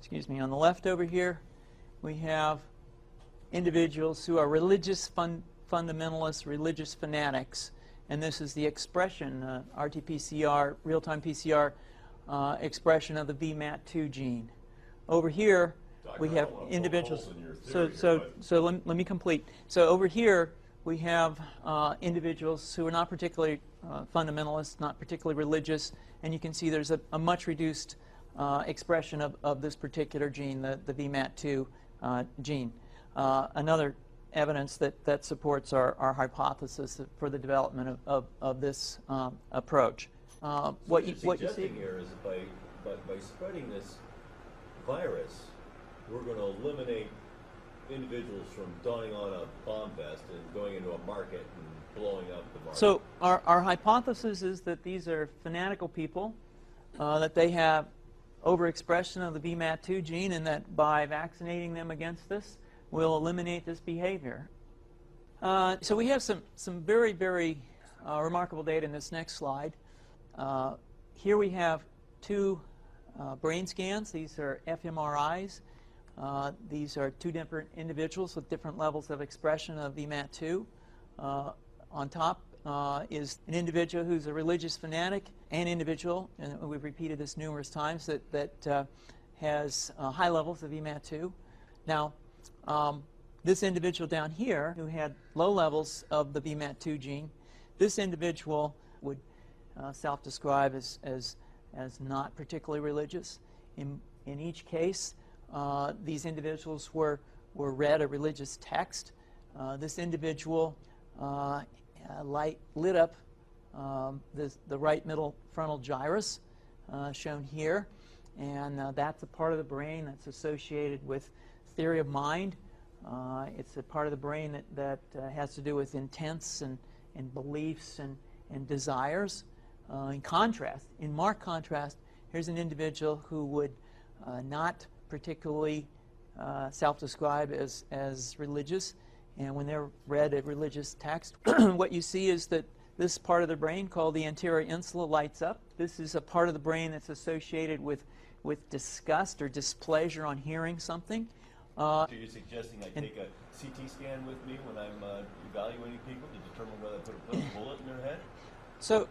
excuse me, on the left over here, we have individuals who are religious fundamentalists, religious fanatics, and this is the expression, RT-PCR, real-time PCR expression of the VMAT2 gene. Over here, we have individuals. So let me complete. So over here, we have individuals who are not particularly fundamentalist, not particularly religious, and you can see there's a much reduced expression of this particular gene, the VMAT2 gene. Another evidence that supports our hypothesis for the development of this approach. What you're suggesting here is that by spreading this virus, we're going to eliminate individuals from donning on a bomb vest and going into a market and blowing up the market. So our hypothesis is that these are fanatical people, that they have overexpression of the VMAT2 gene, and that by vaccinating them against this, we'll eliminate this behavior. So we have some very, very remarkable data in this next slide. Here we have two brain scans. These are fMRIs. These are two different individuals with different levels of expression of VMAT2. On top is an individual who's a religious fanatic, an individual, and we've repeated this numerous times, that has high levels of VMAT2. Now, this individual down here who had low levels of the VMAT2 gene, this individual would self-describe as not particularly religious. In each case, these individuals were read a religious text. This individual lit up the right middle frontal gyrus, shown here, and that's a part of the brain that's associated with theory of mind. It's a part of the brain that has to do with intents and beliefs and desires. In marked contrast, here's an individual who would not particularly self-describe as religious, and when they're read a religious text, what you see is that this part of the brain, called the anterior insula, lights up. This is a part of the brain that's associated with disgust or displeasure on hearing something. So you're suggesting I take a CT scan with me when I'm evaluating people to determine whether I put a bullet in their head? So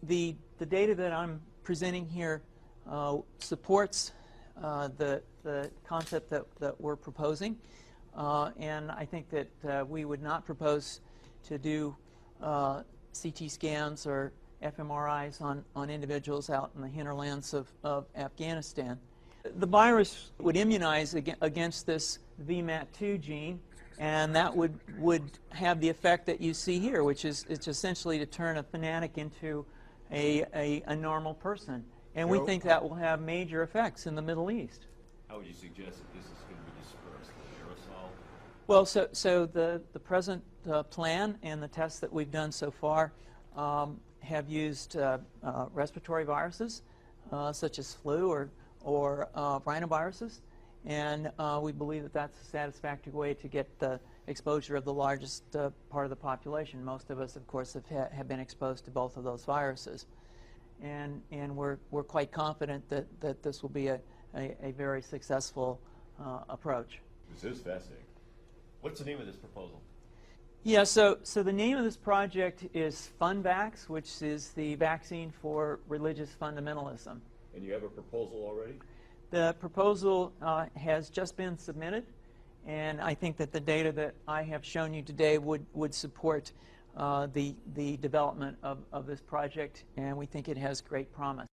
the data that I'm presenting here supports the concept that we're proposing, and I think that we would not propose to do CT scans or fMRIs on individuals out in the hinterlands of Afghanistan. The virus would immunize against this VMAT2 gene, and that would have the effect that you see here, which is it's essentially to turn a fanatic into a normal person. And we think that will have major effects in the Middle East. How would you suggest that this is going to be dispersed? Aerosol? Well, so the present plan and the tests that we've done so far have used respiratory viruses, such as flu or rhinoviruses, and we believe that that's a satisfactory way to get the exposure of the largest part of the population. Most of us, of course, have been exposed to both of those viruses, and we're quite confident that this will be a very successful approach. This is fascinating. What's the name of this proposal? Yeah, so the name of this project is FunVax, which is the vaccine for religious fundamentalism. And you have a proposal already? The proposal has just been submitted, and I think that the data that I have shown you today would support the development of this project, and we think it has great promise.